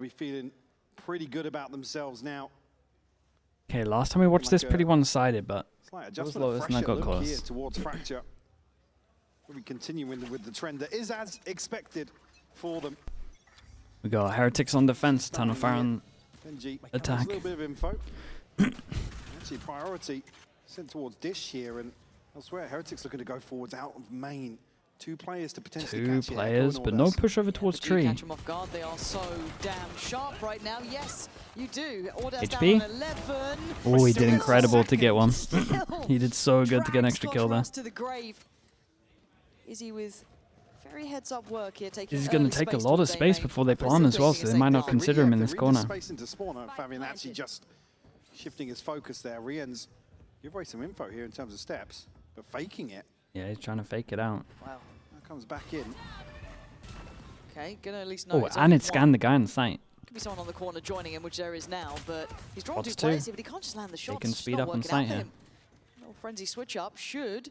Be feeling pretty good about themselves now. Okay, last time we watched this, pretty one-sided, but Slight it was low and that got close. Here towards Fracture. We continue with the trend that is as expected for them. We got Heretics on defense, Tunnel Fire on Benji, attack. A little bit of info. Actually, priority sent towards Dish here, and elsewhere, Heretics looking to go forwards out of main. 2 players to potentially catch Two players, but no push over towards tree. Catch them off guard. They are so damn sharp right now. Yes, you do. HP? Oh, he did incredible to get one. He did so good to get an extra kill there. To the grave. Izzy with very heads-up work here. He's going to take a lot of space before they plant as well, so they might not consider him in this corner. Space into spawner. Fabian actually just shifting his focus there. Rien's give away some info here in terms of steps, but faking it. Yeah, he's trying to fake it out. Wow. That comes back in. Okay, gonna at least know. Oh, and it scanned the guy on the site. Could be someone on the corner joining him, which there is now, but he's drawn Pots 2 players here, but he can't just land the shots. They can speed up on site here. Little frenzy switch up should.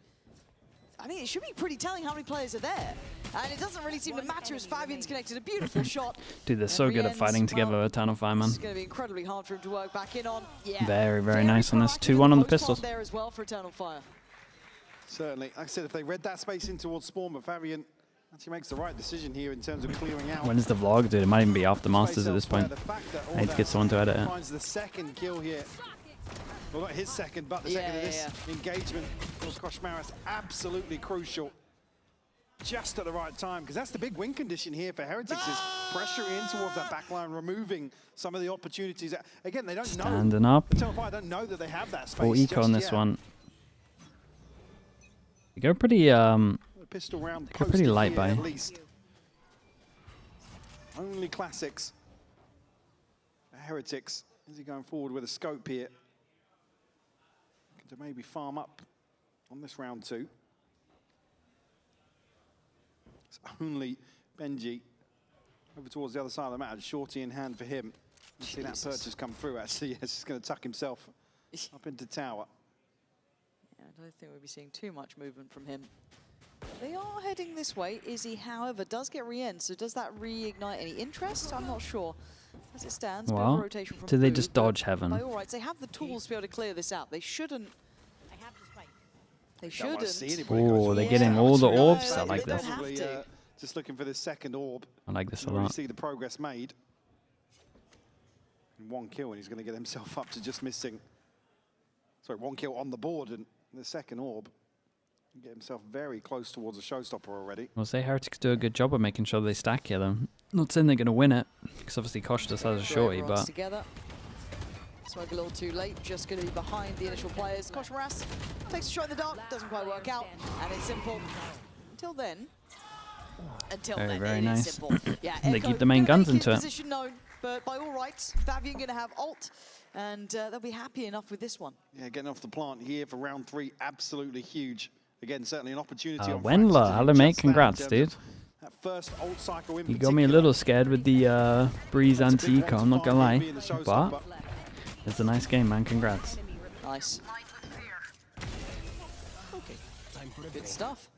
I mean, it should be pretty telling how many players are there. And it doesn't really seem to matter as Fabian's connected a beautiful shot. Dude, they're so good at fighting together with Tunnel Fire, man. It's going to be incredibly hard for him to work back in on. Yeah. Very, very nice on this. 2-1 on the pistols. There as well for Eternal Fire. Certainly. Like I said, if they read that space in towards spawn, but Fabian actually makes the right decision here in terms of clearing out. When's the vlog, dude? It might even be off the Masters at this point. I need to get someone to edit it. Finds the second kill here. Well, not his second, but the second of this engagement. Kosh Maris, absolutely crucial. Just at the right time, because that's the big win condition here for Heretics, is pressure in towards that backline, removing some of the opportunities. Again, they don't know. Standing up. I don't know that they have that space. Full eco on this one. You go pretty, pistol round go pretty light by. At least. Only classics. Heretics. Is he going forward with a scope here? To maybe farm up on this round 2. It's only Benji over towards the other side of the map. Shorty in hand for him. You see that purchase come through, actually. Yes, he's going to tuck himself up into tower. Yeah, I don't think we'll be seeing too much movement from him. They are heading this way. Izzy, however, does get re-end, so does that reignite any interest? I'm not sure. As it stands, well, rotation from do they Boo, just dodge heaven? By all rights, they have the tools to be able to clear this out. They shouldn't. They shouldn't. Oh, they're getting all the orbs. I like this. Just looking for this second orb. I like this a lot. lot. See the progress made. And 1 kill, and he's going to get himself up to just missing. Sorry, 1 kill on the board, and the second orb. Get himself very close towards a showstopper already. Well, say Heretics do a good job of making sure they stack here, though. Not saying they're going to win it, because obviously Kosh just has a shorty, but... Together. Smoke a little too late, just going to be behind the initial players. Kosh Maras takes a shot in the dark, doesn't quite work out, and it's simple. Until then, very nice. Simple. Yeah, They keep the main guns into it. Position known, but by all rights, Fabian going to have ult, and they'll be happy enough with this one. Yeah, getting off the plant here for round 3, absolutely huge. Again, certainly an opportunity. Wendler, hello mate, congrats, dude. That first ult cycle in you got me a little scared with the Breeze anti-eco, I'm not gonna lie, but it's a nice game, man, congrats. Nice. Okay, good stuff.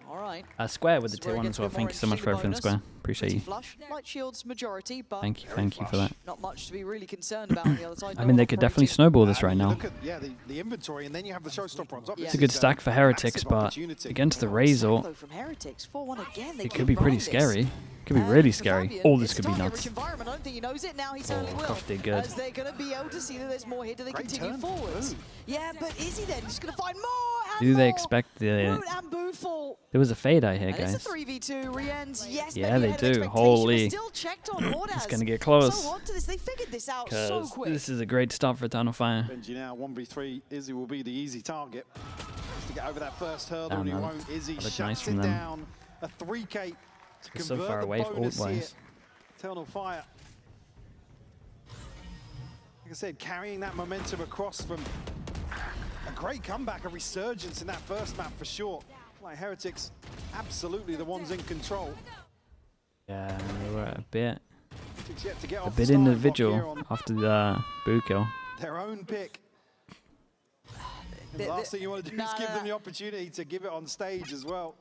All right. Square with the tier 1 as well, thank you so much for everything, Square. Appreciate you. Flush. Light shields majority, but thank you for that. Not much to be really concerned about on the other side. I mean, they could definitely snowball this right now. Yeah, the inventory, and then you have the showstopper on top. It's a good stack for Heretics, but against the Razor, it could be pretty scary. It could be really scary. Oh, this could be nuts. Oh, Kosh did good. As they're going to be able to see that there's more here, do they continue forwards? Yeah, but is he then? He's going to find more. Do they expect the... There was a fade out here, guys. It's a 3v2 re-ends. Yes, yeah, they do. Holy. It's going to get close. They figured this out so quick. This is a great start for Tunnel Fire. Benji now 1v3. Izzy will be the easy target. Just to get over that first hurdle, and he won't. Izzy shuts it down. A 3K to convert so far away the bonus here. ult-wise. Eternal Fire. Like I said, carrying that momentum across from a great comeback, a resurgence in that first map for sure. Like Heretics, absolutely the ones in control. Yeah, they were a bit a individual after the Boo kill. Their own pick. And the last thing you want to do is give them the opportunity to give it on stage as well.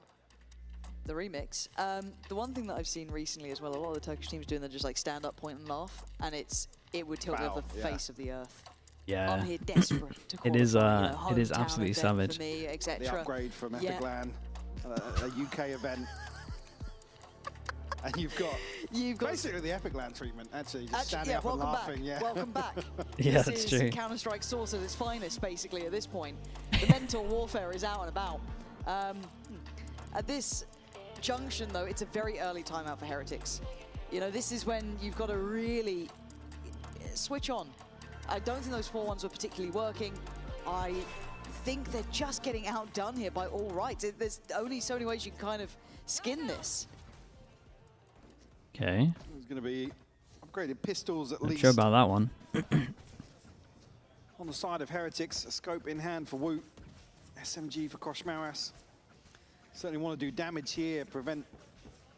the remix. The one thing that I've seen recently as well, a lot of the Turkish teams doing, they're just like stand up, point and laugh, and it would tilt Foul, the face of the earth. Yeah. I'm here desperate to It is, qualify, it is hometown absolutely event savage. for me, etc. The upgrade from Epic LAN, a UK event. And you've got basically the Epic LAN treatment, actually, just standing up and laughing. Back. Welcome back. Yeah, this that's is true. Counter-Strike Source at its finest, basically, at this point. The mental warfare is out and about. At this junction, though, it's a very early timeout for Heretics. You know, this is when you've got to really switch on. I don't think those 4-1s were particularly working. I think they're just getting outdone here by all rights. There's only so many ways you can kind of skin this. Okay. There's going to be upgraded pistols at Not least. sure about that one. On the side of Heretics, a scope in hand for Woot. SMG for Koshmaras. Certainly want to do damage here, prevent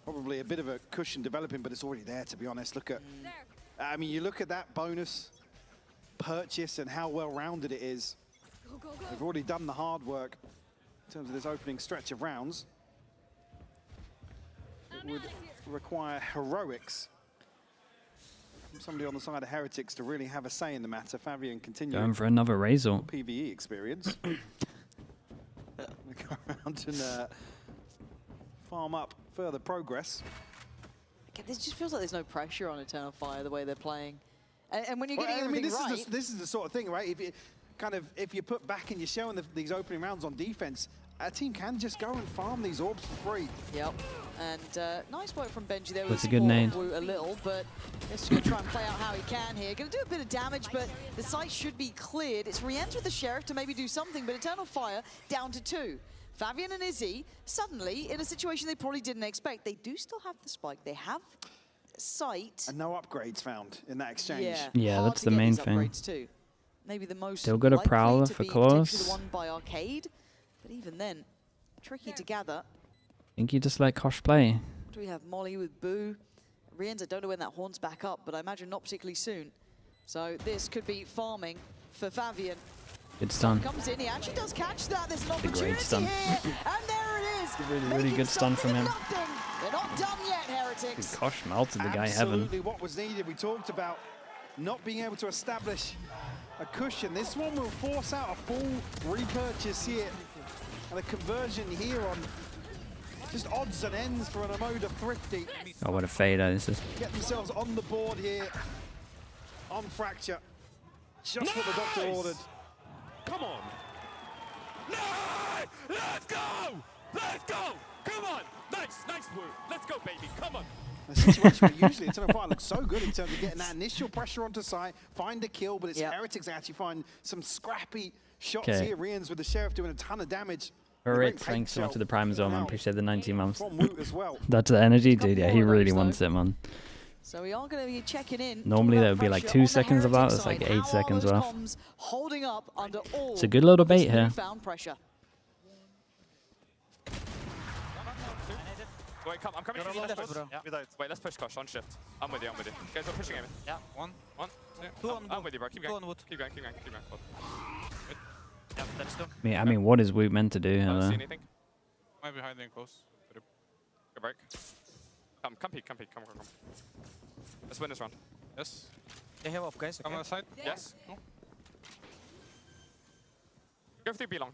probably a bit of a cushion developing, but it's already there, to be honest. Look at, I mean, you look at that bonus purchase and how well-rounded it is. They've already done the hard work in terms of this opening stretch of rounds. It would require heroics from somebody on the side of Heretics to really have a say in the matter. Fabian continuing. Going for another Razor. PvE experience. Go around and farm up further progress. Again, this just feels like there's no pressure on Eternal Fire the way they're playing. And when you're getting everything this is the sort of thing, right? If you put back and you're showing these opening rounds on defense, a team can just go and farm these orbs for free. Yep. And nice work from Benji there. That's a good nade. A little, but just going to try and play out how he can here. Going to do a bit of damage, but the site should be cleared. It's re-enter with the Sheriff to maybe do something, but Eternal Fire down to 2. Fabian and Izzy suddenly in a situation they probably didn't expect. They do still have the spike. They have sight. And no upgrades found in that exchange. Yeah, that's the main thing. Too. Maybe the most Still got a Prowler to for be close. the one by Arcade, but even then, tricky to gather. I think you just let Kosh play. What do we have? Molly with Boo. Rienz, I don't know when that horn's back up, but I imagine not particularly soon. So this could be farming for Fabian. Good stun. Comes in, he actually does catch that. There's an A great opportunity stun. here, and there it is. Really good stun from him. They're not done yet, Heretics. Kosh melted the guy heaven. Absolutely what was needed. We talked about not being able to establish a cushion. This one will force out a full repurchase here and a conversion here on just odds and ends for an Amoda Thrifty. Oh, what a fader this is. Get themselves on the board here on Fracture. Just what the doctor ordered. Come on. Nice! Let's go! Let's go! Come on! Nice, nice work. Let's go, baby. Come on. A situation where usually Eternal Fire looks so good in terms of getting that initial pressure onto site, find a kill, but it's Heretics that actually find some scrappy shots here. Rienz with the Sheriff doing a ton of damage. Alright, thanks so much to the Prime Zone, man. Appreciate the 19 months. From Woot as well. That's the energy, dude. Yeah, he really wants it, man. So we are going to be checking in. Normally that would be like 2 seconds of that. It's like 8 seconds worth. Holding up under all It's a good little bait here. found pressure. Wait, I'm coming to you. Wait, let's push Kosh on shift. I'm with you, Guys, we're pushing him. Yeah, one, two. I'm with you, bro. Keep going. Keep going. Yeah, that's two. I mean, what is Woot meant to do? I don't see anything. Might be hiding close. Go break. Come peek. Come. Let's win this round. Yes. They have up, guys. Come on the side. Yes. Go for the B long.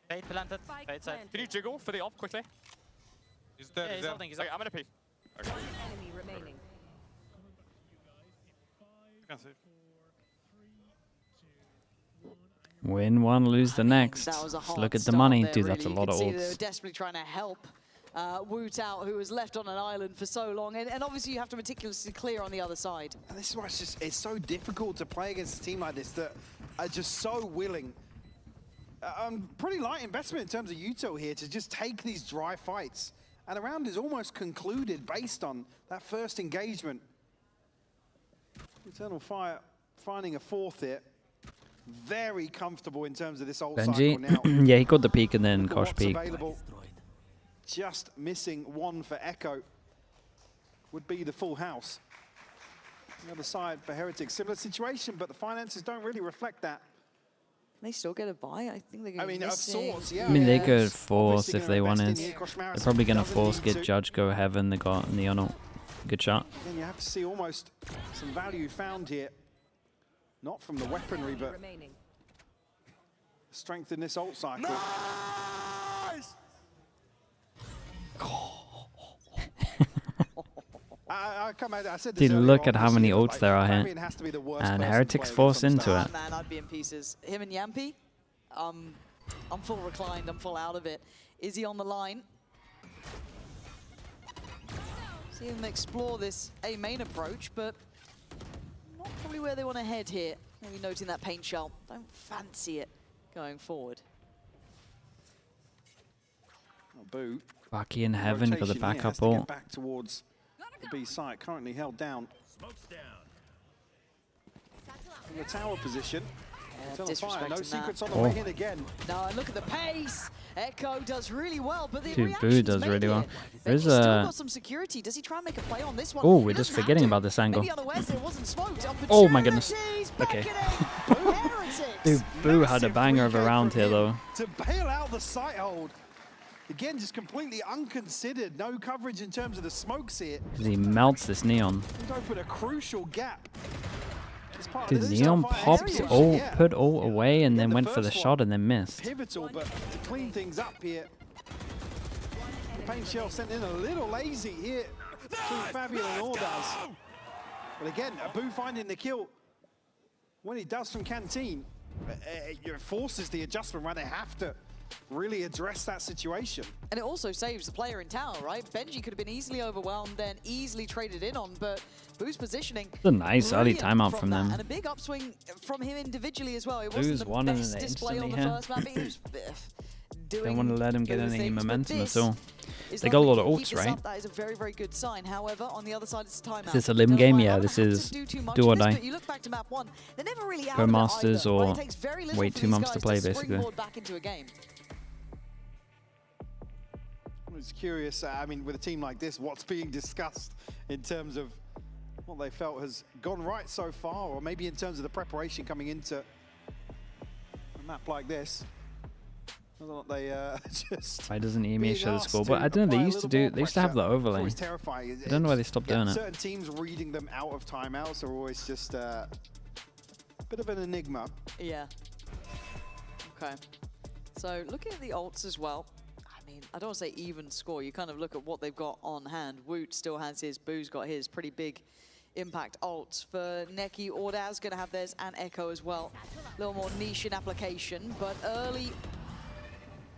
Bait planted. Bait side. Can you jiggle for the op quickly? He's there. Yeah, he's holding. Okay, I'm gonna pee. Okay. Enemy remaining. Win one, lose the next. That was a Just hard look at the start money. there, Dude, really. that's a You lot can of see They were odds. desperately trying to help Woot out, who was left on an island for so long. And obviously you have to meticulously clear on the other side. And this is why it's so difficult to play against a team like this that are just so willing. Pretty light investment in terms of Yuto here to just take these dry fights. And a round is almost concluded based on that first engagement. Eternal Fire finding a fourth here. Very comfortable in terms of this old cycle now. Benji, yeah, he got the peak and then Kosh What's peak. available. Just missing one for Echo would be the full house. The other side for Heretics, similar situation, but the finances don't really reflect that. they still get a buy? I think they're going to I mean, of sorts, yeah. I mean, they yeah. could force Obviously if gonna they invest in wanted. here. Koshmaris They're probably going to doesn't force need get to. Judge go heaven. They got Neon ult. Good shot. Then you have to see almost some value found here. Not from the weaponry, but strength in this ult cycle. Nice! I said this Dude, earlier look on at how this many year, but, ults there are here. Fabian has to be the worst And person to Heretics play force against into some it. Man, I'd be in pieces. Him and Yampy, I'm full reclined, I'm full out of it. Is he on the line? See him explore this A main approach, but not probably where they want to head here. Maybe noting that paint shell. Don't fancy it going forward. Boo. Bucky in heaven got the Rotation here has backup to get ult. back towards the B site, currently held down. Smoke's down. In the tower position. Fire. Disrespecting No that. secrets on the way in again. No, and look at the pace. Echo does really well, but the Dude, Boo reactions does made really well. here. There's Benji's still a- got some security. Does he try and make a play on this one? Oh, He we're just doesn't have forgetting to. about this angle. Maybe unawares it wasn't smoked. Oh my goodness. Opportunities, Okay. beckoning. Heretics. Dude, Boo had a Massive banger of a weekend round from here, him though. To bail out the site hold. Again, just completely unconsidered. No coverage in terms of the smokes here. He melts this Neon. Would open a crucial gap. As part of Dude, this Neon Starfire popped Heretics, ult, yeah. put ult away, and then the went for the first shot one. and then missed. Pivotal, but to clean things up here. The paint shell sent in a little lazy here between Fabian and Ordaz. But again, Boo finding the kill. When he does from Canteen, it forces the adjustment, right? They have to really address that situation. And it also saves the player in tower, right? Benji could have been easily overwhelmed, then easily traded in on, but Boo's positioning. It's a nice early brilliant timeout from that, them. And a big upswing from him individually as well. It Boo's wasn't the won and best then display on the instantly first map. He was doing Don't want to let him get Boo any things, but momentum this at all. is They got a lovely. lot of Keep ults, this right? up, that is a very, very good sign. However, on the other side, it's a timeout. Is this a limb Doesn't game? matter. Yeah, I don't this have to is do too much do of or this, die. but you look back to map one, they're never really out Go of it Masters either, right? or It takes very little wait for 2 these months to guys play, basically. springboard back into a game. I was curious, I mean, with a team like this, what's being discussed in terms of what they felt has gone right so far, or maybe in terms of the preparation coming into a map like this. Whether or not they just Why doesn't EMEA being show the asked score? to But I don't know, apply they a used to little do, more they used to have the pressure. It's overlay. always terrifying. I don't know why they stopped doing it. Certain teams reading them out of timeouts are always just a bit of an enigma. Yeah. Okay. So looking at the ults as well, I mean, I don't want to say even score. You kind of look at what they've got on hand. Woot still has his, Boo's got his. Pretty big impact ults for Neki. Ordaz going to have theirs, and Echo as well. A little more niche in application, but early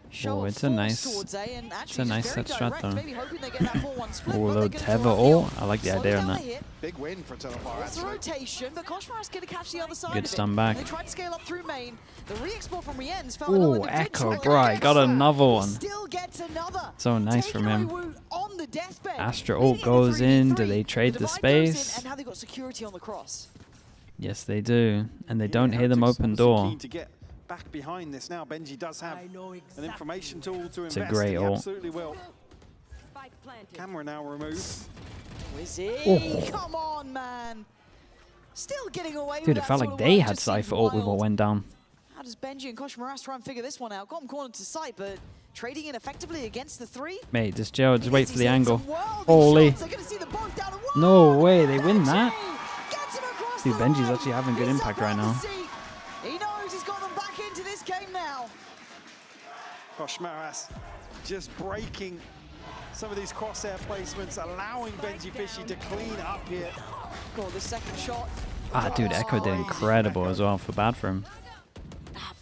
show Oh, of it's a force nice- towards A, and actually it's a nice just very set strat, direct, though. maybe hoping they get that 4-1 split. Oh, but the they're gonna Teva draw out the ult. ult. I like the Slow idea down on the that. hit. Big win for Telefire, It's a actually. rotation, but Koshmar's going to catch the other side Good of it. stun back. They tried to scale up through main. The re-export from Rien's felt a Ooh, little Echo, individual. bro, I got another He one. Still gets another. So nice Taking from him. away Woot on the deathbed. Astra Leading ult in goes in. 3v3. Do they trade the divide goes in, space? and now they've got security on the cross. Yes, they do. And they Yeah, don't hear them Heretics open obviously door. keen to get back behind this now. Benji does have an information tool to invest. a great and he ult. absolutely will. Camera now removed. Wizzy, Oh. come on, man. Still getting away Dude, with it that felt sort like of they work, had just seems Cypher ult with what wild. went down. How does Benji and Koshmaras try and figure this one out? Got him cornered to sight, but trading in effectively against the 3. Mate, just Joe, just wait for the angle. Holy. Holy. They're gonna see the both down and No one. way, they win that? Benji gets him across Dude, the Benji's line. actually having good He's impact up right on the now. seat. He knows he's got them back into this game now. Koshmaras just breaking some of these crosshair placements, allowing Benji Fishy to clean up here. Got the second shot. Ah, dude, Echo did incredible as well. For bad for him.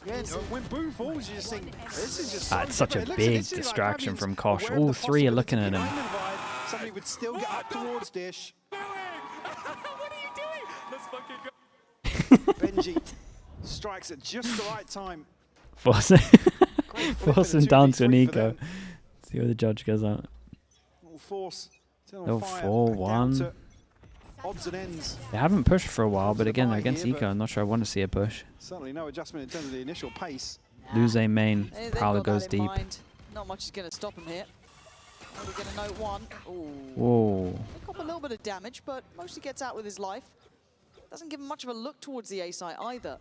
Again, when Boo falls, you just think, this is just Ah, so it's such a different. It looks big initially like distraction Fabian's from Kosh. aware of All the three are looking possibility at him. behind the divide. Somebody would still get up towards Dish. What are you doing? Let's fucking go. Benji strikes at just the right time. Force Great him down to an 2v3 for eco. them. See where the judge goes out. Will force No, Telefire 4-1. down to odds and ends. They haven't pushed for a while, but There's a again, they're buy against here, eco. I'm not sure I want to see a push. Certainly no adjustment in terms of the initial pace. Lose a main. They've Prowler got that goes in deep. mind. Not much is going to stop him here. Only going to note one. Ooh. Whoa. Pick up a little bit of damage, but mostly gets out with his life. Doesn't give him much of a look towards the A site either.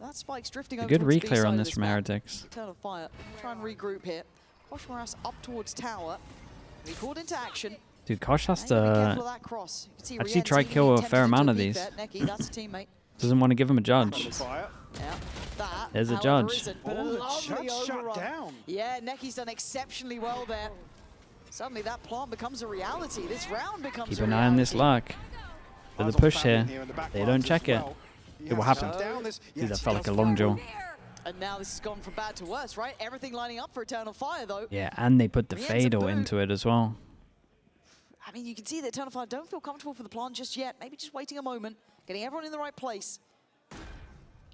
That spike's drifting A over good towards the B reclear side on of this from map. Heretics. Eternal Fire. Try and regroup here. Koshmaras up towards tower. He called into action. Dude, Kosh has Now you gotta be to careful of that cross. You can see actually Rien's try even kill a attempted fair into amount of peek these. there. Neki, that's a teammate. Doesn't want to give him a judge. Fire. Yeah, that. There's a however, judge. isn't, but Oh, a the lovely judge shut overrun. down. Yeah, Neki's done exceptionally well there. Suddenly that plant becomes a reality. This round becomes Keep a an reality. eye on this luck. For the Eyes on push Fabian here. in the back They lines don't as check it. well. He Dude, what has to happened? shut down this. Dude, that Yes, felt he like a does long well. jaw. And now this has gone from bad to worse, right? Everything lining up for Eternal Fire, though. Yeah, and they put the Rien's a fatal boot. into it as well. I mean, you can see that Eternal Fire don't feel comfortable for the plant just yet. Maybe just waiting a moment, getting everyone in the right place.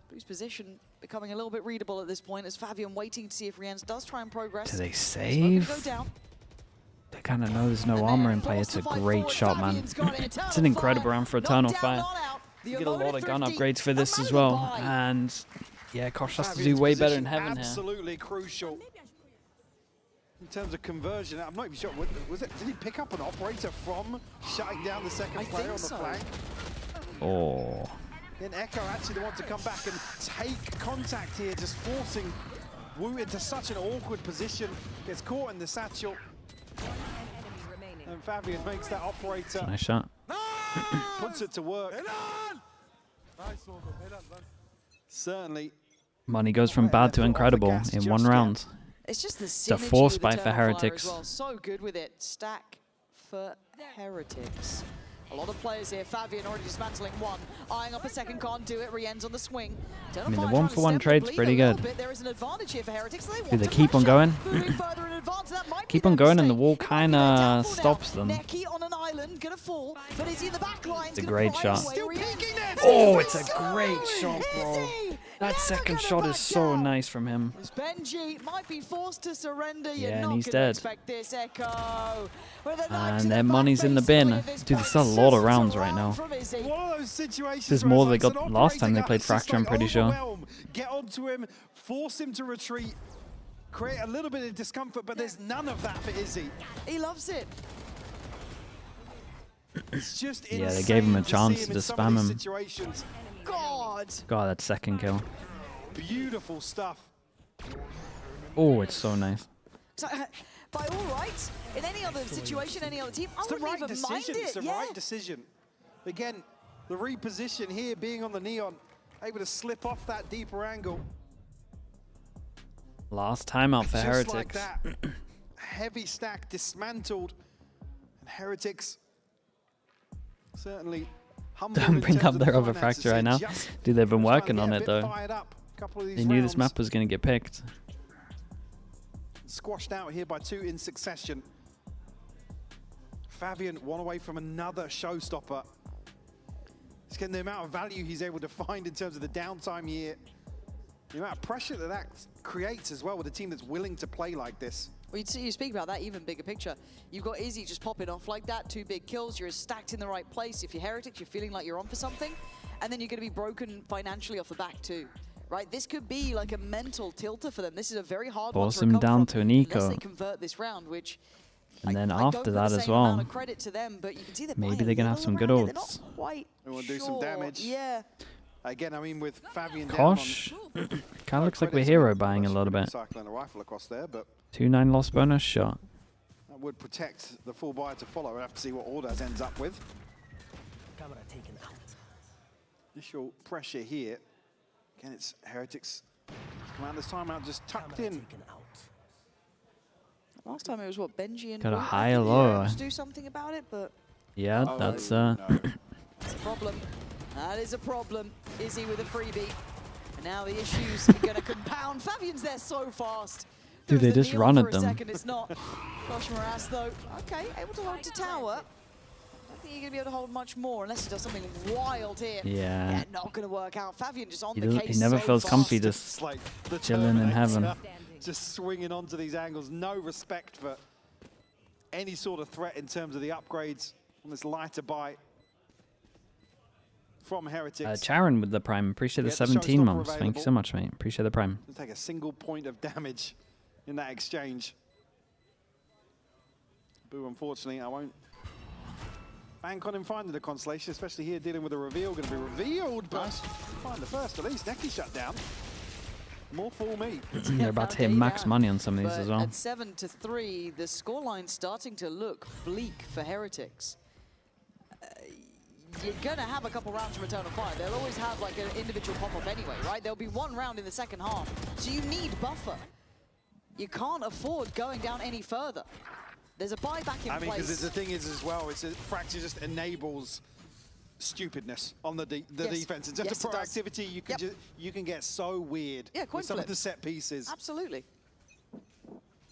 Blue's position becoming a little bit readable at this point as Fabian waiting to see if Rienz does try and progress. Do they Smoke gonna save? go down. They kind of know there's no And armor then in play. forced It's a to fight great forward. shot, man. Fabian's got it. It's Eternal an incredible Fire. round for Not Eternal down, Fire. not out. The You get a lot of gun 50. upgrades for this as Amazing well. buy. And yeah, Kosh has to do Fabian's way better in position heaven here. absolutely crucial in terms of conversion. I'm not even sure. Was it? Did he pick up an operator from shutting down the second I player think on the so. flank? Oh. Then Echo actually the one to come back and take contact here, just forcing Wu into such an awkward position. Gets caught in the satchel. And Fabian makes that operator, Nice shot. puts it to work. Certainly. Money goes from bad to incredible in one round. It's just the a synergy force with buy for Eternal Fire Heretics. as well. So good with it. Stack for Heretics. A lot of players here. Fabian already dismantling one. Eyeing up a second, can't do it. Rien's on the swing. I mean, the one-for-one trade's pretty good. There is an advantage here for Heretics. They Do want they to keep on pressure. going? Moving further in advance, that might Keep be on their going and the mistake. wall It might be kinda their downfall now. stops them. Neki on an island, gonna fall, but is he in the back line? It's a great shot. Still peeking there. Oh, it's a great shot, Is bro. he? That Never second gonna shot back is so down. nice from him. As Benji might be forced to surrender. You're Yeah, and not he's gonna dead. expect this, Echo. With a knife to And the their back, money's in the basically, bin. at this Dude, point. there's still a lot of Just rounds a right round now. from Izzy. One of those situations. There's where more it's they like got an last time they operator played guy, it's just Fracture, I'm like pretty sure. overwhelm. Get onto him, force him to retreat, create a little bit of discomfort, but there's none of that for Izzy. He loves it. It's just Yeah, they gave him a insane chance see to in just some of spam these him. Situations. God. God, that second kill. Beautiful stuff. Oh, it's so nice. So, by all rights, in any other situation, any other team, I It's the wouldn't right even mind decision. It's it. the Yeah. right decision. Again, the reposition here, being on the neon, able to slip off that deeper angle. Last timeout for Just like Heretics. that. Heavy stack dismantled. And Heretics certainly humble. Don't in bring terms up of the their other finances fracture right here. now. Just Dude, they've been trying to working get on a it bit though. fired up. Couple of these They knew this rounds map was going to get picked. squashed out here by two in succession. Fabian one away from another showstopper. It's getting the amount of value he's able to find in terms of the downtime here. The amount of pressure that that creates as well with a team that's willing to play like this. Well, you speak about that even bigger picture. You've got Izzy just popping off like that, 2 big kills, you're stacked in the right place. If you're Heretics, you're feeling like you're on for something, and then you're going to be broken financially off the back too. Right, this could be like a mental tilter for them. This is a very hard one Force to him recover down from to an unless eco. they convert this round, which And then I don't after put that the as same amount well, of credit to them, but you can see they're maybe buying they're a gonna have little some good around it. They're ults. not quite They wanna do some damage. Yeah. Again, I mean, with Fabian Kosh, kind of looks like we're hero buying a little bit. Cycling a rifle across there, but 2-9 lost bonus shot. that would protect the full buyer to follow. We'll have to see what Ordaz ends up with. Camera taken out. Initial pressure here. Again, it's Heretics. Come out this time out, just tucked Camera in. taken out. Last time it was what, Benji and Got a Wu, I high think, or lower. just do something about it, but Yeah, Oh, that's no. that's a problem. That is a problem. Izzy with a freebie. And now the issues are going to compound. Fabian's there so fast. Dude, There they was just the run kneel at for a them. second, it's not. Gosh, Moras though, okay, able to hold to tower. I don't think you're going to be able to hold much more unless he does something wild here. Yeah. Not going to work out. Fabian just on He the doesn't- case he never so feels fast. comfy just It's like the chilling in Terminator, heaven. Just swinging onto these angles. No respect for any sort of threat in terms of the upgrades on this lighter bite from Heretics. Charon with the prime. Appreciate the Get the 17 showstopper months. Thank you available. so much, mate. Appreciate the prime. Doesn't take a single point of damage in that exchange. Boo, unfortunately, I won't bank on him finding the consolation, especially here dealing with a reveal. Going to be revealed, but find the first at least. Necky shut down. More for me. They're about to hit max money on some of these But as well. at 7-3, the scoreline's starting to look bleak for Heretics. You're going to have a couple rounds from Eternal Fire. They'll always have like an individual pop-up anyway, right? There'll be one round in the second half. So you need buffer. You can't afford going down any further. There's a buyback in place. I mean, because the thing is as well, it's Fracture just enables stupidness on the defense. In terms of proactivity, you can you can get so weird with some of the set pieces. Absolutely.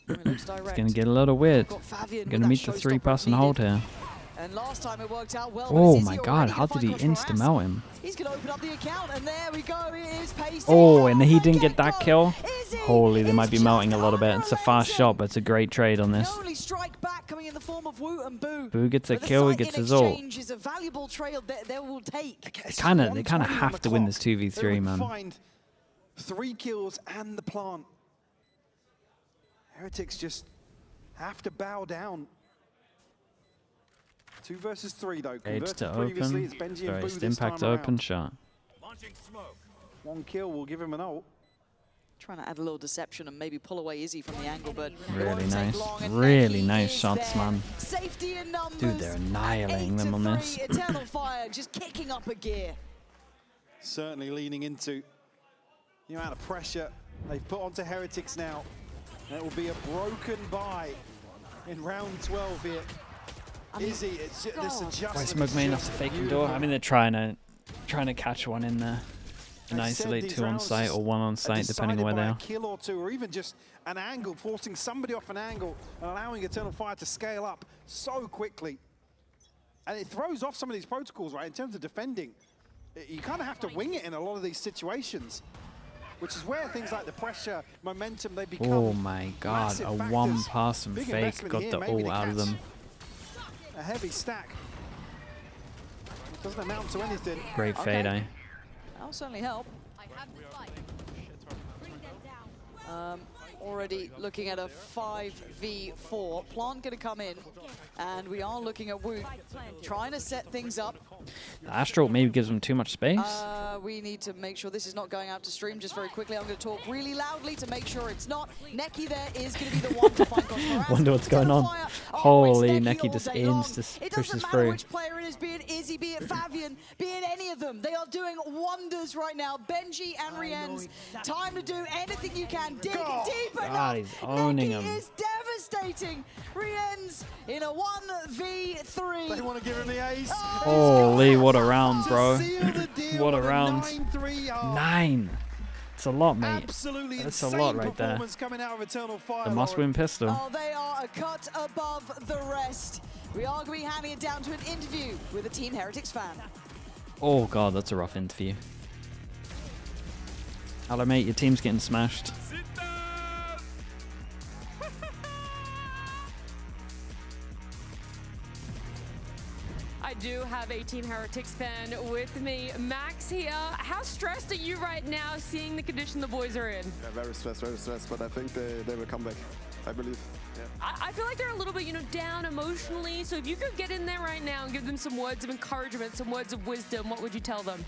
It's going to get a lot of weird. Going to meet the 3-person hold here. And last time it worked out well. Oh my god, how did he insta-melt him? He's going to open up the account, and there we go. It is Pacey. Oh, and he didn't get that kill? Holy, they might be melting a little bit. It's a fast shot, but it's a great trade on this. Only strike back coming in the form of Wu and Boo. Boo gets a kill, he gets his ult. Is a valuable trail that they will take. They kind of have to win this 2v3, man. Find 3 kills and the plant. Heretics just have to bow down. 2 versus 3 though. Age to Previously, open. it's Benji and Boo this Impact time open around. shot. 1 kill will give him an ult. Trying to add a little deception and maybe pull away Izzy from the angle, but Really nice. Really nice shots, man. Safety in numbers. Dude, they're annihilating them on this. Eternal Fire just kicking up a gear. Certainly leaning into the amount of pressure they've put onto Heretics now. And it will be a broken bye in round 12 here. Izzy, it's this adjustment. Why smoke main off the faking door? I mean, they're trying to catch one in there and isolate 2 on site or 1 on site, depending on where they are. A kill or 2, or even just an angle, forcing somebody off an angle and allowing Eternal Fire to scale up so quickly. And it throws off some of these protocols, right? In terms of defending, you kind of have to wing it in a lot of these situations, which is where things like the pressure, momentum, they become. Oh my god, a 1-person fake got the ult out of them. A heavy stack. It doesn't amount to anything. Great fade, eh? That'll certainly help. Already looking at a 5v4. Plant going to come in, and we are looking at Wu trying to set things up. The Astral maybe gives them too much space. We need to make sure this is not going out to stream just very quickly. I'm going to talk really loudly to make sure it's not. Necky there is going to be the one to find Cosmoraz. Wonder what's going on. Holy, Necky just pushes It doesn't matter through. which player it is, be it Izzy, be it Fabian, be it any of them. They are doing wonders right now. Benji and Rienz, time to do anything you can. Dig deep enough. God, he's owning him. Necky is devastating. Rienz in a 1v3. They want to give him the ace. Holy, what a round, bro. What a with round. 9-3. 9. It's a lot, mate. Absolutely That's a insane lot right there. performance coming out of Eternal Fire. The must-win pistol. Oh, they are a cut above the rest. We are going to be handing it down to an interview with a Team Heretics fan. Oh god, that's a rough interview. Hello, mate. Your team's getting smashed. I do have a Team Heretics fan with me. Max here. How stressed are you right now seeing the condition the boys are in? Yeah, very stressed, but I think they will come back. I believe. Yeah. I feel like they're a little bit, down emotionally. So if you could get in there right now and give them some words of encouragement, some words of wisdom, what would you tell them?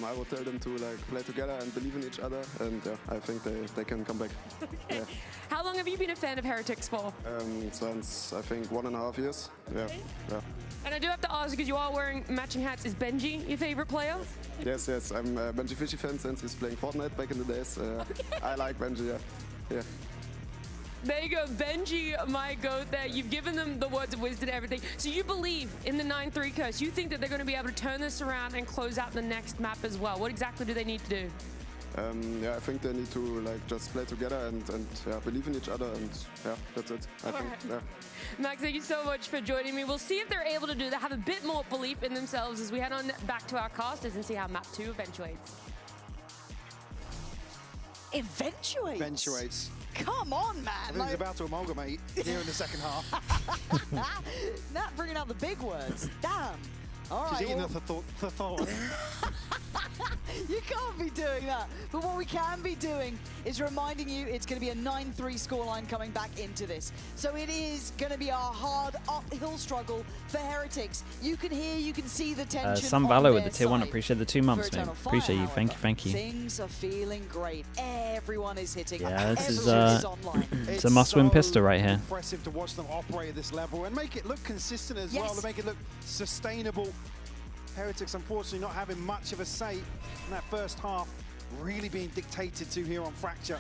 I would tell them to play together and believe in each other, and I think they can come back. Okay. Yeah. How long have you been a fan of Heretics for? Since I think 1.5 years. Yeah. And I do have to ask, because you are wearing matching hats, is Benji your favorite player? Yes. I'm a Benji Fishy fan since he's playing Fortnite back in the days. I like Benji. Yeah. There you go, Benji, my goat there. You've given them the words of wisdom and everything. So you believe in the 9-3 curse. You think that they're going to be able to turn this around and close out the next map as well. What exactly do they need to do? I think they need to just play together and believe in each other, and that's it. I think. Yeah. Max, thank you so much for joining me. We'll see if they're able to do that, have a bit more belief in themselves as we head on back to our casters and see how map 2 eventuates. Eventuates? Come on, man. I think he's about to amalgamate here in the second half. Not bringing out the big words. Damn. All right. She's eating the thought. You can't be doing that. But what we can be doing is reminding you it's going to be a 9-3 scoreline coming back into this. So it is going to be a hard uphill struggle for Heretics. You can hear, you can see the tension. Some Valor with the tier 1. Appreciate the 2 months, man. Appreciate you. Thank you, thank you. Things are feeling great. Everyone is hitting. Yeah, this is online. it's a must-win pistol right here. Impressive to watch them operate at this level and make it look consistent as well, to make it look sustainable. Heretics, unfortunately, not having much of a say in that first half, really being dictated to here on Fracture.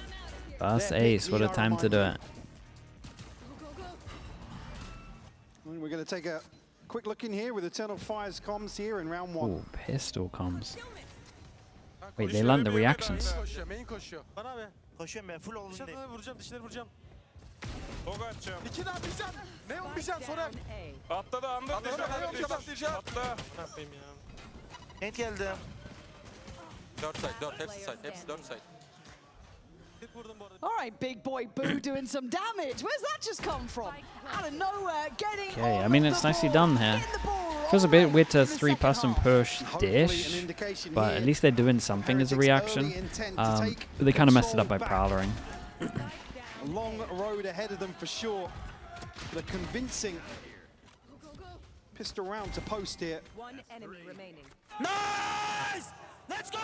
Fast ace, what a time to do it. We're going to take a quick look in here with Eternal Fire's comms here in round 1. Ooh, pistol comms. Wait, they learned the reactions. Main koşuyor. Bana abi. Koşuyorum ben full oldum değil. Vuracağım, dişleri vuracağım. Toga atacağım. İki daha bir can. Ne o bir can sonra? Atladı, anladı. Atla. Ne yapayım ya? Net geldim. 4 side, 4. Hepsi side. Hepsi 4 side. All right, big boy Boo doing some damage. Where's that just come from? Out of nowhere, getting. Okay, I mean, it's nicely done here. Feels a bit weird to 3-person push dish, but at least they're doing something as a reaction. But they kind of messed it up by prowling. A long road ahead of them for sure. The convincing pistol round to post here. One enemy remaining. Nice! Let's go!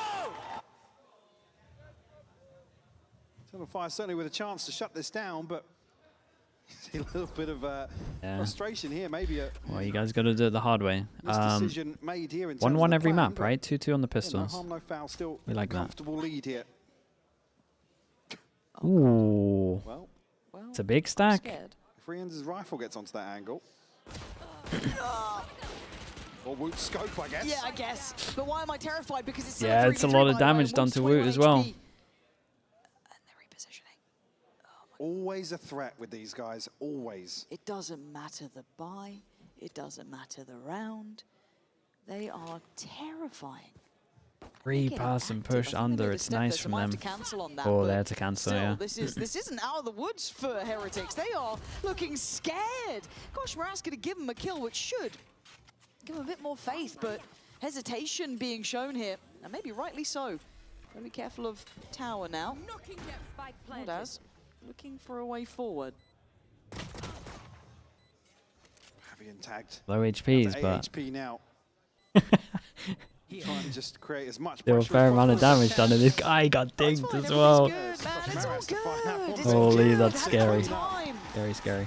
Eternal Fire certainly with a chance to shut this down, but see a little bit of frustration here. Maybe Well, you guys got to do it the hard way. decision made here in terms 1-1 of the every plan, map, right? 2-2 on the no pistols. harm, no foul. Still We like that. comfortable lead here. Ooh, Well, it's a big stack. Scared. Freehands' rifle gets onto that angle. Or Woot's scope, I guess. Yeah, I guess. But why am I terrified? Because it's still Yeah, it's a lot of damage done to Woot as well. And they're repositioning. Always a threat with these guys, always. It doesn't matter the buy. It doesn't matter the round. They are terrifying. 3-person push under, it's nice from them. Oh, they had to cancel, Still, yeah. this isn't out of the woods for Heretics. They are looking scared. Gosh, Morass going to give them a kill, which should give them a bit more faith, but hesitation being shown here, and maybe rightly so. Gotta be careful of tower now. Daz looking for a way forward. Having tagged. Low HPs, but HP now. Trying to just create as much there was a fair amount of damage done, and this guy got dinged as well. Good, man. It's all good. It's Holy, good. that's scary. Time. Very scary.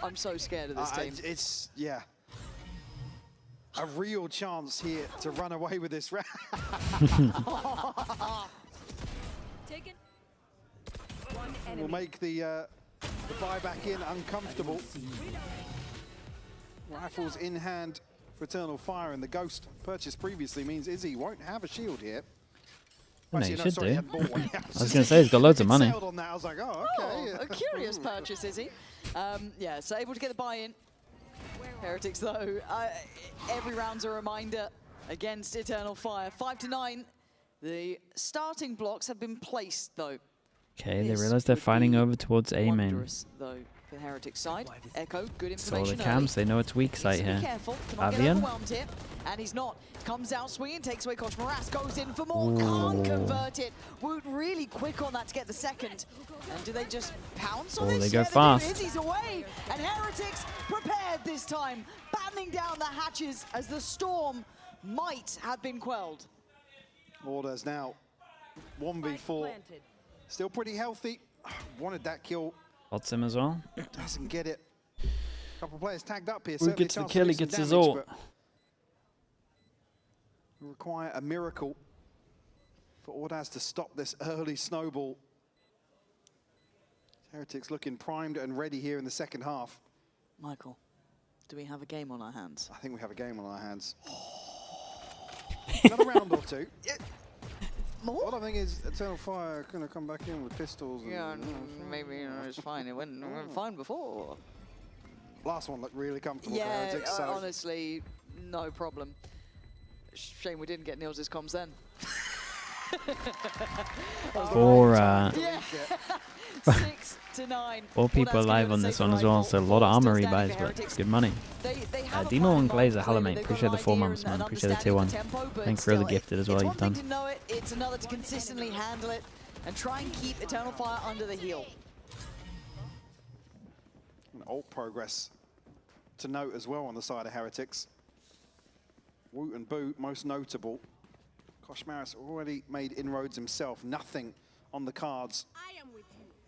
I'm so scared of this team. It's, yeah. A real chance here to run away with this round. We'll make the buyback in uncomfortable. Rifles in hand for Eternal Fire, and the Ghost purchased previously means Izzy won't have a shield here. No, Actually, you should sorry, do. he hadn't bought one. I was going to say, he's got loads of money. On that. I was like, oh, okay. Oh, a curious purchase, is he? Yeah, so able to get the buy-in. Heretics, though, every round's a reminder against Eternal Fire. 5-9. The starting blocks have been placed, though. Okay, they realize they're fighting over towards A main. Wondrous, though, for the Heretics side. Echo, good So information. the cams, they know it's weak site here. Be careful, cannot get Avian. overwhelmed here. And he's not. Comes out swinging, takes away Kosh. Morass goes in for more, can't convert it. Woot really quick on that to get the second. And do they just pounce on this? They go Yeah, fast. Izzy's away, and Heretics prepared this time, battening down the hatches as the storm might have been quelled. Orders now 1v4. Still pretty healthy. Wanted that kill. Spots him as well. Doesn't get it. Couple players tagged up here. Who gets the kill, he gets his ult. Require a miracle for Ordaz to stop this early snowball. Heretics looking primed and ready here in the second half. Michael, do we have a game on our hands? I think we have a game on our hands. Another round or two. More? What I think is Eternal Fire going to come back in with pistols. Yeah, maybe it's fine. It went fine before. Last one looked really comfortable for Yeah, Heretics. So honestly, no problem. Shame we didn't get Nils' comms then. For Yeah. 6 to 9. 4 people alive on this one as well, so a lot of armory buys, but it's good money. Dino and Glazer, hello mate, appreciate the 4 months, man, appreciate the tier 1. Thanks for all the gifted as well you've done. It's one thing to know it, it's another to consistently handle it and try and keep Eternal Fire under the heel. And ult progress to note as well on the side of Heretics. Woot and Boo, most notable. Koshmaris already made inroads himself, nothing on the cards.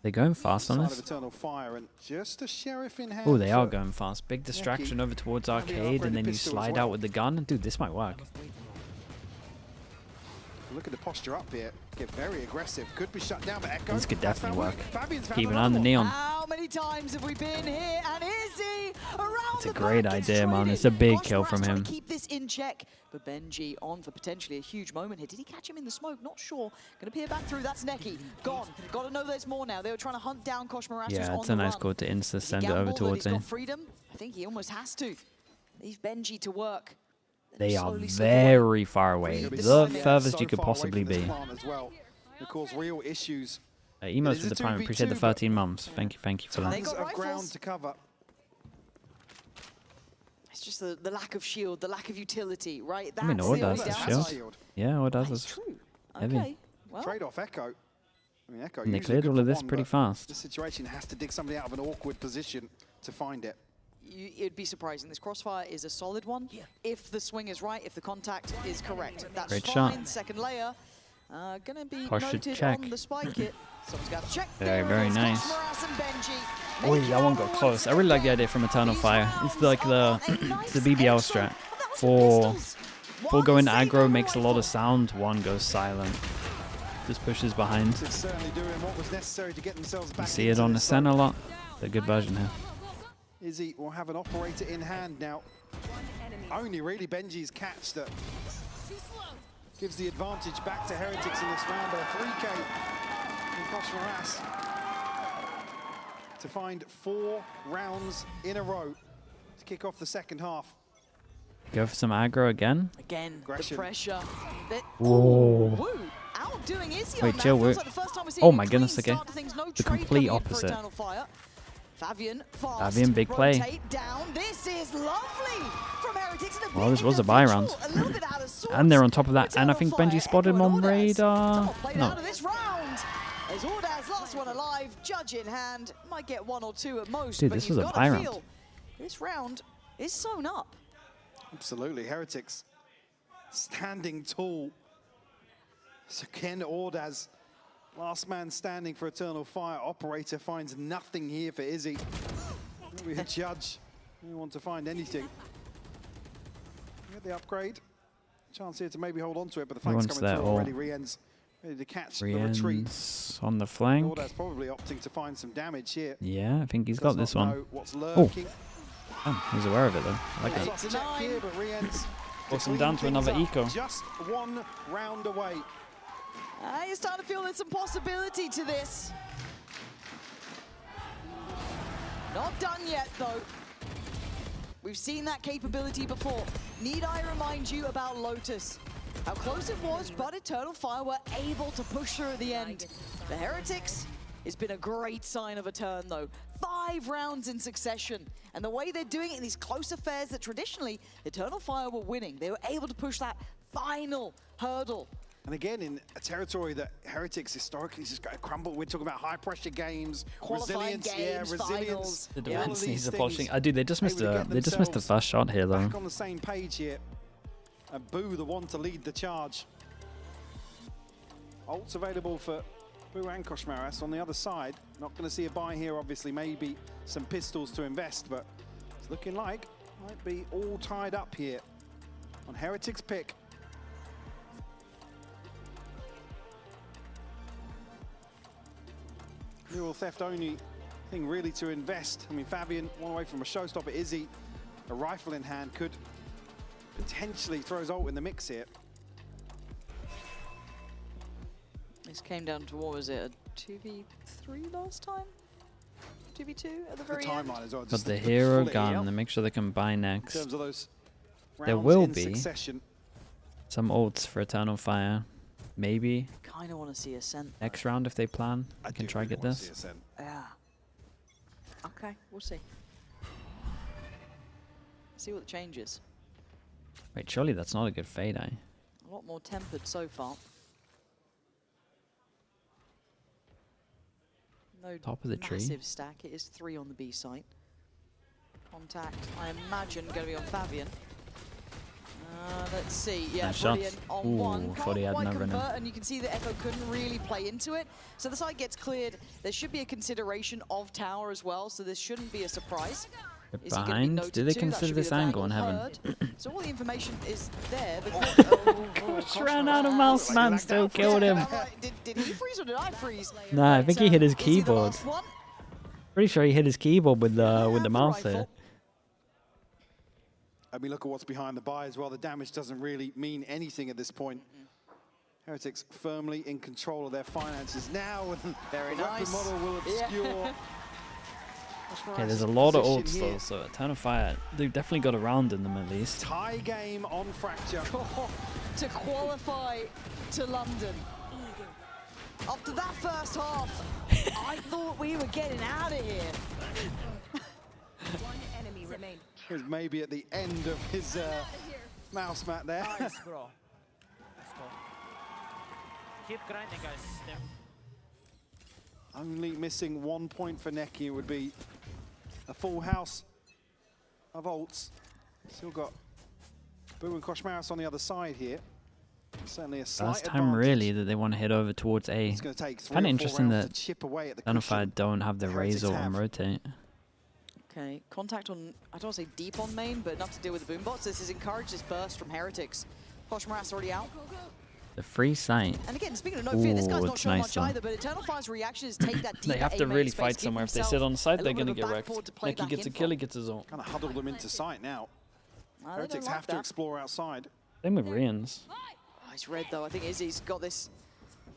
They're going fast on Side this. of Eternal Fire, and just a sheriff in hand. Oh, they are for going fast. Big distraction Neki. over towards Arcade, and then you pistol as slide well. out with the gun. Dude, this might work. Look at the posture up here. Get very aggressive. Could be shut down, but Echo. This could definitely work. Fabian's found Keep an another eye on the one. neon. How many times have we been here? And Izzy around It's a the great back, gets idea, man. traded. It's a big Koshmaris kill from trying him. to keep this in check, but Benji on for potentially a huge moment here. Did he catch him in the smoke? Not sure. Gonna peer back through. That's Neki. Gone. Got to know there's more now. They were trying to hunt down Koshmaris. Yeah, on it's the a nice run. call to insta Does he send it over gamble that towards he's got him. freedom? I think he almost has to. Leave Benji to work. They are Slowly slip away. very far away. Gonna be The so furthest far you could away possibly from this be. plant as well. It cause real issues. Emos It is for a the prime. 2v2, Appreciate the but 13 months. Thank you for They that. got Tons of ground rifles. to cover. It's just the lack of shield, the lack of utility, right? I mean, That's Or the does only the downside. shield. Yeah, what does That's is true. heavy. Okay. Well, Trade off Echo. I mean, Echo And they usually cleared good all for of this one, pretty but fast. The situation has to dig somebody out of an awkward position to find it. it'd be surprising. This crossfire is a solid one. If the swing is right, if the contact is correct, that's Great fine. shot. Second layer, gonna be Posture noted check. on the spike hit. Someone's got to check. Very, There it very is. nice. Koshmaris and Benji Oh, making that one out got once close. I really like the again. idea from Eternal These Fire. rounds It's like are the a nice the BBL extra strat. 1,000 For pistols. going One aggro single makes a lot rifle. of sound. One goes silent. Just pushes behind. It's certainly doing what was necessary to get themselves back. You see it into on the this, center a though. lot. It's a good version here. Izzy will have an operator in hand now. Only really Benji's catch that gives the advantage back to Heretics in this round, but a 3K from Koshmaris to find 4 rounds in a row to kick off the second half. Go for some aggro again. Again, Aggression. the pressure. Whoa. Woo, outdoing Izzy Wait, on chill, that. Woo. Feels like the first time we're seeing Oh a my clean goodness, okay. start to things. No The trade complete coming in for opposite. Eternal Fire. Fabian fast. Fabian, big play. Rotate down. This is lovely from Heretics. And Well, this was a buy round. a little bit out of sorts. And they're on top of that. And I Eternal think Fire, Benji spotted him Echo on and Ordaz. radar. Someone played out No. of this round. As Ordaz last one alive, judge in hand, might get 1 or 2 at most. Dude, but this you've was a got buy to round. feel this round is sewn up. Absolutely, Heretics standing tall. So Ken Ordaz, last man standing for Eternal Fire. Operator finds nothing here for Izzy. Maybe a judge. We want to find anything. Get the upgrade. Chance here to maybe hold on to it, but the flank's wants coming that through ult? already. Rien's ready to catch the retreat. Rien's on the flank. Ordaz probably opting to find some damage here. Yeah, I think he's Does got this not one. know what's lurking. Oh, he's aware of it though. I like it. Soft check here, but Rien's Force him clean down to things another up. eco. Just 1 round away. You're starting to feel there's some possibility to this. Not done yet, though. We've seen that capability before. Need I remind you about Lotus? How close it was, but Eternal Fire were able to push through at the end. The Heretics, it's been a great sign of a turn, though. 5 rounds in succession. And the way they're doing it in these close affairs that traditionally Eternal Fire were winning, they were able to push that final hurdle. And again, in a territory that Heretics historically just got crumbled. We're talking about high pressure games, Qualifying resilience, games, resilience. finals. The all of defense these needs a things polishing. Dude, they just missed able to the get they just missed the themselves first shot here though. Back on the same page here. And Boo, the one to lead the charge. Ults available for Boo and Koshmaris. On the other side, not going to see a buy here, obviously. Maybe some pistols to invest, but it's looking like might be all tied up here on Heretics pick. Neural theft only thing really to invest. I mean, Fabian, one away from a showstopper. Izzy, a rifle in hand, could potentially throw his ult in the mix here. This came down to, what was it, a 2v3 last time? 2v2 at the The very end? timeline as well. Got just the look hero fully gun to make sure they can buy in next. terms of those There rounds will in be succession. some ults for Eternal Fire. Maybe Kind of want to see Ascent. next round if they plan. I can try really get wanna this. see Ascent. Yeah. Okay, we'll see. See what the change is. Wait, surely that's not a good fade, eh? A lot more tempered so far. No Top of the tree. massive stack. It is 3 on the B site. Contact, I imagine, going to be on Fabian. Let's see. Yeah, Nice brilliant shots. on Ooh, one. thought he Can't had quite no running. convert, and you can see that Echo couldn't really play into it. So the site gets cleared. There should be a consideration of tower as well, so this shouldn't be a surprise. They're Is he gonna be behind. noted Do they too? That consider should be this the angle in angle heaven? heard. So all the information is there. Gosh, ran out of mouse, man. Still killed him. Did he freeze or did I freeze? Nah, I think he hit his Is he the keyboard. last one? Pretty sure he hit his keyboard with the Yeah, mouse rifle. there. I mean, look at what's behind the buy as well. The damage doesn't really mean anything at this point. Heretics firmly in control of their finances now, and Very the weapon nice. model will obscure. Okay, there's a lot of ults though, so Eternal Fire, they've definitely got a round in them at least. Tie game on Fracture. To qualify to London. After that first half, I thought we were getting out of here. One enemy remains. He was maybe at the end of his mouse mat there. Nice, bro. Let's go. Keep grinding, guys. Only missing 1 point for Neki would be a full house of ults. Still got Boo and Koshmaris on the other side here. Certainly a slight First time advantage. really that they want to head over towards A. It's going to take 3 Kind or 4 of interesting rounds that to chip away at the Eternal Fire cushion don't have the the Heretics Razor have. on rotate. Okay, contact on, I don't want to say deep on main, but enough to deal with the boombots. This has encouraged this burst from Heretics. Koshmaris already out. The free sight. And again, speaking of no fear, this guy's Ooh, not it's showing nice much though. either, but Eternal Fire's reaction is take that deep They have to really fight somewhere. If they sit on the side, they're going to get wrecked. Neki gets a kill, he gets his ult. Kind of huddle them into sight now. They Heretics don't have like to that. explore outside. Same with Rians. Oh, he's red though. I think Izzy's got this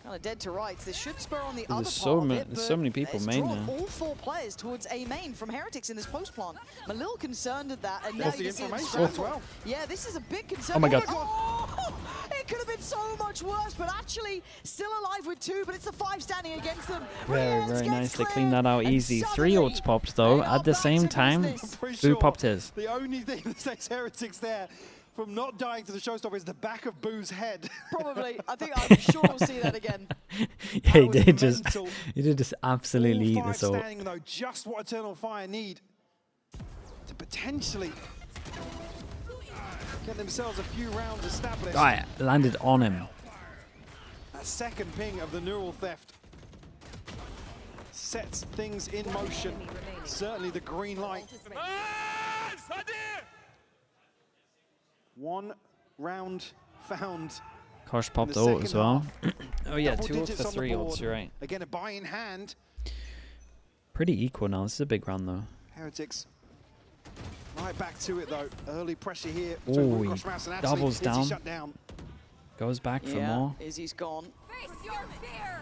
kind of dead to rights. This should spur on the There's other so part ma- of it, there's but so many people it's main drawn now. all 4 players towards A main from Heretics in this post plant. I'm a little concerned at that, and now There's you the can see them information as scramble. well. Yeah, this is a big concern. Oh my God. Oh, it could have been so much worse, but actually still alive with 2, but it's the 5 standing against them. Very, Rians very gets nice. They cleared, cleaned that out and easy. 3 suddenly ults popped though. they are At the back same to time, business. Pretty Boo sure popped his. The only thing that says Heretics there from not dying to the showstopper is the back of Boo's head. Probably. I think I'm sure we'll see that again. Yeah, he That was did just, mental. he did just absolutely eat All 5 this ult. standing though, just what Eternal Fire need to potentially get themselves a few rounds established. Right, landed on him. That second ping of the neural theft sets things in motion. Certainly the green light. Nice! Idea! 1 round found. Kosh popped the ult as second well. half. Oh yeah, Double 2 ults digits for on the 3 board. ults, you're right. Again, a buy in hand. Pretty equal now. This is a big round though. Heretics right back to it though. Early pressure here. Ooh, between he Koshmaris and Ashley. doubles Izzy down. shut down. Goes back for Yeah, more. Izzy's gone. Face your fear.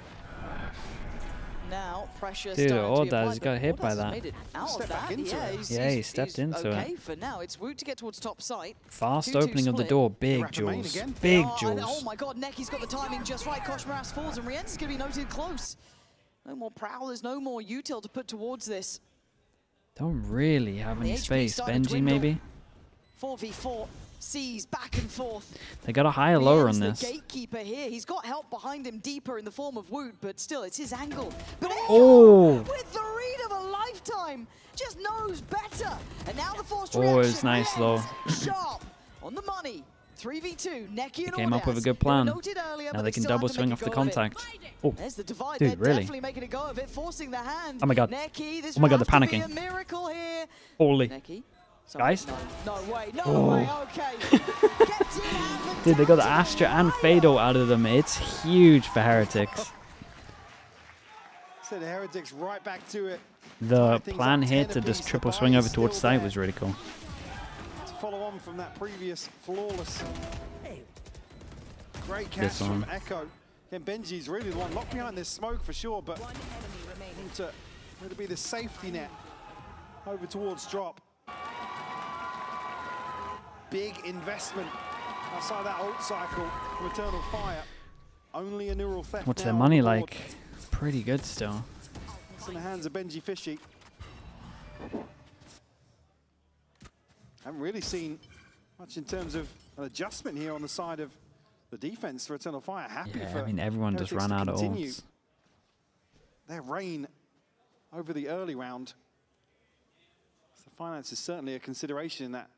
Now, pressure Dude, starting to be Ordaz applied, got but hit by Ordaz has that. made it out Step of back that. into Yeah, it. he's stepped into it. okay for now. It's Woot to get towards top side. Fast 2-2 opening of the split. door. Big Rapid main jewels. again. Big Oh, jewels. oh my god, Neki's got the timing just right. Koshmaris falls and Rienz is going to be noted close. No more Prowlers, no more util to put towards this. Don't really have The any HP space. starting to Benji dwindle. maybe? 4v4, sees back and forth. They got a higher lower on Rienz, this. the gatekeeper here. He's got help behind him deeper in the form of Woot, but still, it's his angle. But Oh! with the read of a lifetime, just knows better. And now the forced Oh, reaction. it's nice, Rienz, sharp, on the money. 3v2, Neki and Came up with a Ordaz. good They were plan. noted earlier, Now but they can still double have to swing make off a the go of it. contact. Oh, There's the divide. dude, They're really? definitely making a go of it, forcing the hand. Oh my God. Neki, this Oh my God, will they're have to be panicking. a miracle here. Holy. Neki. Guys? No way, no Oh. way, okay. Gets it out, Dude, they got the down to Astra and fire. Fado out of them. It's huge for Heretics. So the Heretics right back to it. The Things plan up here 10 to apiece. just The triple buy swing is over towards still side there. was really cool. To follow on from that previous flawless. Great catch This from one. Echo. Again, Benji's really the one locked behind this smoke for sure, but One enemy remaining. to be the safety net over towards drop. Big investment outside that ult cycle from Eternal Fire. Only a neural theft. What's now their on money the board. like? Pretty good still. It's in the hands of Benji Fishy. Haven't really seen much in terms of an adjustment here on the side of the defense for Eternal Fire. Happy Yeah, for I mean, everyone just Heretics ran to out of continue ults. their reign over the early round. So finance is certainly a consideration in that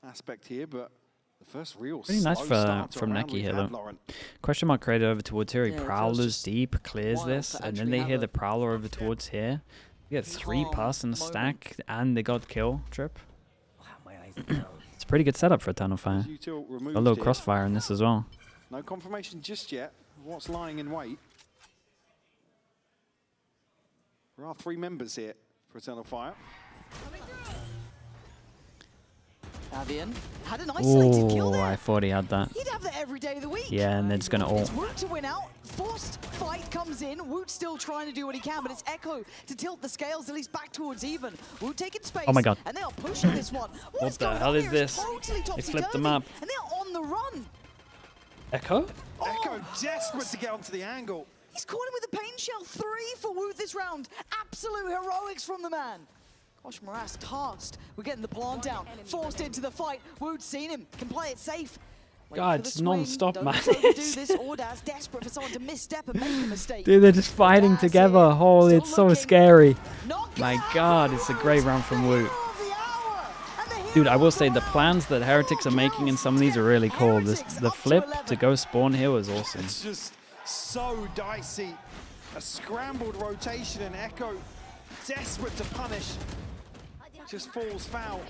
aspect here, but the first real Pretty nice slow start to a from round Neki we've here, had, though. Lauren. Question mark created over towards here. He Yeah, it feels prowlers just deep, clears wild this, to and then actually they have hear a the prowler over towards here. You get 3 calm pass in a moment. stack, and they got kill trip. It's a pretty good setup for Eternal Fire. You two A removed little here. crossfire in this as well. No confirmation just yet of what's lying in wait. There are 3 members here for Eternal Fire. Fabian had an isolated kill Oh, there. I thought he had that. He'd have that every day of the week. Yeah, and they're just gonna ult. It's Woot to win out. Forced fight comes in. Woot still trying to do what he can, but it's Echo to tilt the scales at least back towards even. Woot taking space. Oh my God. And they are pushing this one. What's the going hell on is here? this? It's totally They flipped the topsy-turvy, map. And they're on the run. Echo? Echo desperate to get onto the angle. He's caught him with a pain shell. 3 for Woot this round. Absolute heroics from the man. Gosh, Morass tasked. We're getting the plant down. Forced into the fight. Woot's seen him. Can play it safe. Waiting God, for the it's swing. non-stop, Don't man. overdo this. Ordaz desperate for someone to misstep and make a mistake. Dude, they're just fighting That's together. it. Holy, Still it's so looking. scary. Knock My out God, it's a great round from Woot. Hero of the hour. And the hero Dude, I will of say the round. plans that Heretics are making in some of these are really cool. This, the flip to go spawn here was awesome. It's just so dicey. A scrambled rotation and Echo desperate to punish. Just falls foul.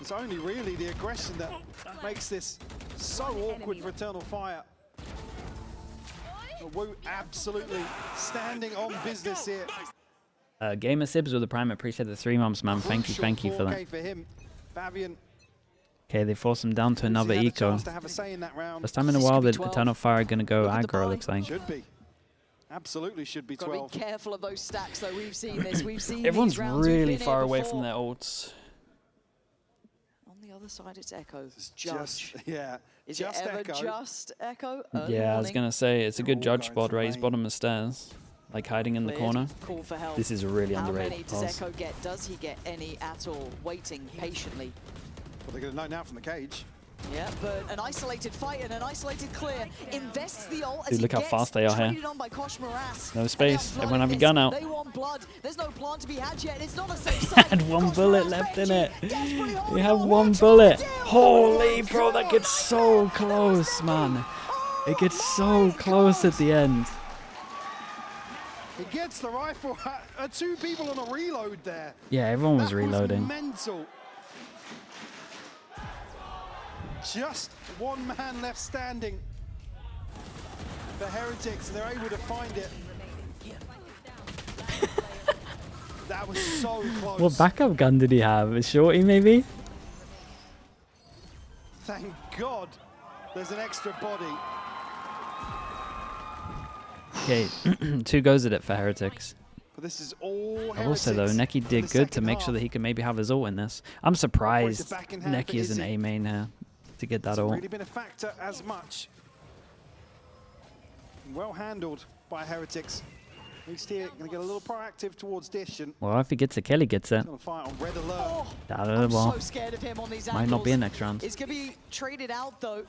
It's only really the aggression that makes this so awkward for Eternal Fire. But Woot absolutely standing on business here. Gamer Sibs with the Prime, appreciate the 3 months, man. Thank you for that. 4K for him. Fabian, Okay, they force him down to has another he had a eco. chance to have a say in that round? First time in a This while could be that 12. Eternal Fire are going to go Look at the aggro, buy. looks like. Should be. Absolutely should be Got to 12. be careful of those stacks, though. We've seen this. We've seen Everyone's these rounds. We've really been far here away before. from their ults. On the other side, it's Echo. It's Judge. just, yeah, Is just it ever Echo. just Echo? Early Yeah, I was morning. going to say, it's a good all judge going spot, for right? He's main. bottom of the stairs. Like hiding in the Cleared. corner. Call for help. This is a really How underrated many does pulse. Echo get? Does he get any at all? Waiting patiently. Well, they're going to know now from the cage. Yeah, but an isolated fight and an isolated clear invests the ult as Dude, he look how gets fast they are here. traded on by Kosh Morass. No And space. they Everyone have your flooded gun this. out. They want blood. There's no plant to be had yet. It's not a safe side. Had 1 Kosh bullet Morass, left in Benji, it. desperately We holding have on. 1 Watch bullet. out, deal. Holy, bro, that gets so close, man. It gets so close at the end. He gets the rifle. 2 people on a reload there. Yeah, everyone was That reloading. mental. Just 1 man left standing for Heretics, and they're able to find it. That was so close. What backup gun did he have? A shorty, maybe? Thank God there's an extra body. Okay, 2 goes at it for Heretics. But this is all Heretics. I will say though, Neki did good to make sure that he can maybe have his ult in this. I'm surprised back in hand for Neki is an Izzy. A main here to get that Hasn't ult. really been a factor as much. Well handled by Heretics. Next here, going to get a little proactive towards Dish and Well, if he gets it, Kelly gets it. going to fight on red alert. Oh, Well, I'm so scared of him on these might not be a angles. next round. It's going to be traded out, though.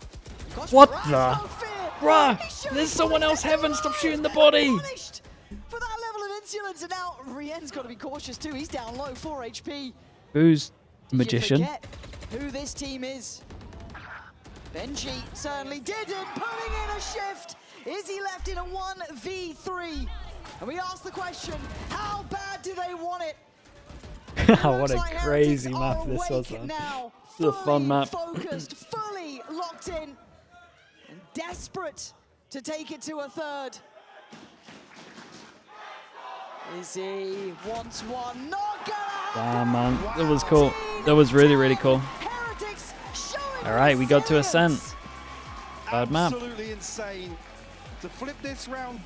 Gosh, What Morass, the? no fear. Bruh, He's shooting there's someone bullets else, into Heaven, Morass. stop shooting the He's body. punished for that level of insolence, and now Rien's got to be cautious too. He's down low, 4 HP. Who's Did magician? you forget who this team is? Benji certainly didn't, putting in a shift. Is he left in a 1v3? And we ask the question, how bad do they want it? What Looks a like crazy Heretics map are this was, awake man. now, This is a fun fully map. focused, fully locked in, and desperate to take it to a 3rd. Izzy wants one, not gonna Yeah, happen. man, that was cool. That was really, really cool. Heretics showing All right, we got to Ascent. resilience. Bad map. Absolutely insane. To flip this round